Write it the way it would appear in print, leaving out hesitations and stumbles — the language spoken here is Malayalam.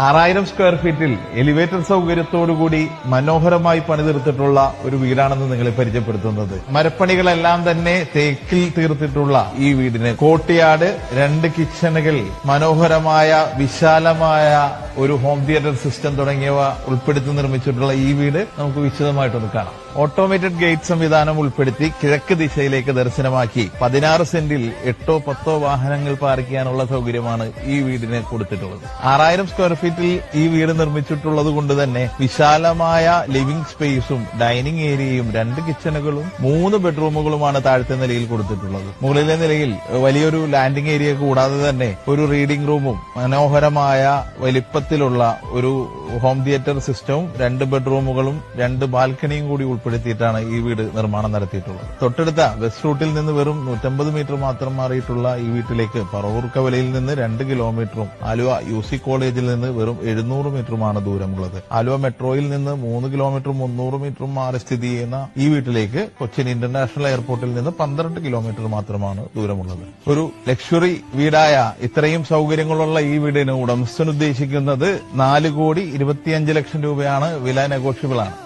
6000 സ്ക്വയർ ഫീറ്റിൽ എലിവേറ്റർ സൗകര്യത്തോടുകൂടി മനോഹരമായി പണിതീർത്തിട്ടുള്ള ഒരു വീടാണെന്ന് നിങ്ങളെ പരിചയപ്പെടുത്തുന്നത്. മരപ്പണികളെല്ലാം തന്നെ തേക്കിൽ തീർത്തിട്ടുള്ള ഈ വീടിന് കോർട്ട്യാർഡ്, 2 കിച്ചണുകൾ, മനോഹരമായ വിശാലമായ ഒരു ഹോം തിയേറ്റർ സിസ്റ്റം തുടങ്ങിയവ ഉൾപ്പെടുത്തി നിർമ്മിച്ചിട്ടുള്ള ഈ വീട് നമുക്ക് വിശദമായിട്ടൊന്ന് കാണാം. ഓട്ടോമേറ്റഡ് ഗേറ്റ് സംവിധാനം ഉൾപ്പെടുത്തി കിഴക്ക് ദിശയിലേക്ക് ദർശനമാക്കി 16 സെന്റിൽ 8-10 വാഹനങ്ങൾ പാർക്ക് ചെയ്യാനുള്ള സൗകര്യമാണ് ഈ വീടിന് കൊടുത്തിട്ടുള്ളത്. 6000 സ്ക്വയർ ഫീറ്റിൽ ഈ വീട് നിർമ്മിച്ചിട്ടുള്ളത് കൊണ്ട് തന്നെ വിശാലമായ ലിവിംഗ് സ്പേസും ഡൈനിങ് ഏരിയയും 2 കിച്ചണുകളും 3 ബെഡ്റൂമുകളുമാണ് താഴത്തെ നിലയിൽ കൊടുത്തിട്ടുള്ളത്. മുകളിലെ നിലയിൽ വലിയൊരു ലാൻഡിംഗ് ഏരിയ കൂടാതെ തന്നെ ഒരു റീഡിംഗ് റൂമും മനോഹരമായ വലിപ്പത്തിലുള്ള ഒരു ഹോം തിയേറ്റർ സിസ്റ്റവും 2 ബെഡ്റൂമുകളും 2 ബാൽക്കണിയും കൂടി ഉൾപ്പെടുത്തിയിട്ടാണ് ഈ വീട് നിർമ്മാണം നടത്തിയിട്ടുള്ളത്. തൊട്ടടുത്ത ബസ് റൂട്ടിൽ നിന്ന് വെറും 150 മീറ്റർ മാത്രം മാറിയിട്ടുള്ള ഈ വീട്ടിലേക്ക് പറവൂർ കവലയിൽ നിന്ന് 2 കിലോമീറ്ററും ആലുവ UC കോളേജിൽ നിന്ന് വെറും 700 മീറ്ററുമാണ് ദൂരമുള്ളത്. ആലുവ മെട്രോയിൽ നിന്ന് 3 കിലോമീറ്ററും 300 മീറ്ററും മാറി സ്ഥിതി ചെയ്യുന്ന ഈ വീട്ടിലേക്ക് കൊച്ചിൻ ഇന്റർനാഷണൽ എയർപോർട്ടിൽ നിന്ന് 12 കിലോമീറ്റർ മാത്രമാണ് ദൂരമുള്ളത്. ഒരു ലക്ഷറി വീടായ ഇത്രയും സൗകര്യങ്ങളുള്ള ഈ വീടിന് ഉടമസ്ഥൻ ഉദ്ദേശിക്കുന്നത് 4,25,00,000 രൂപയാണ്. വില നെഗോഷ്യബിൾ ആണ്.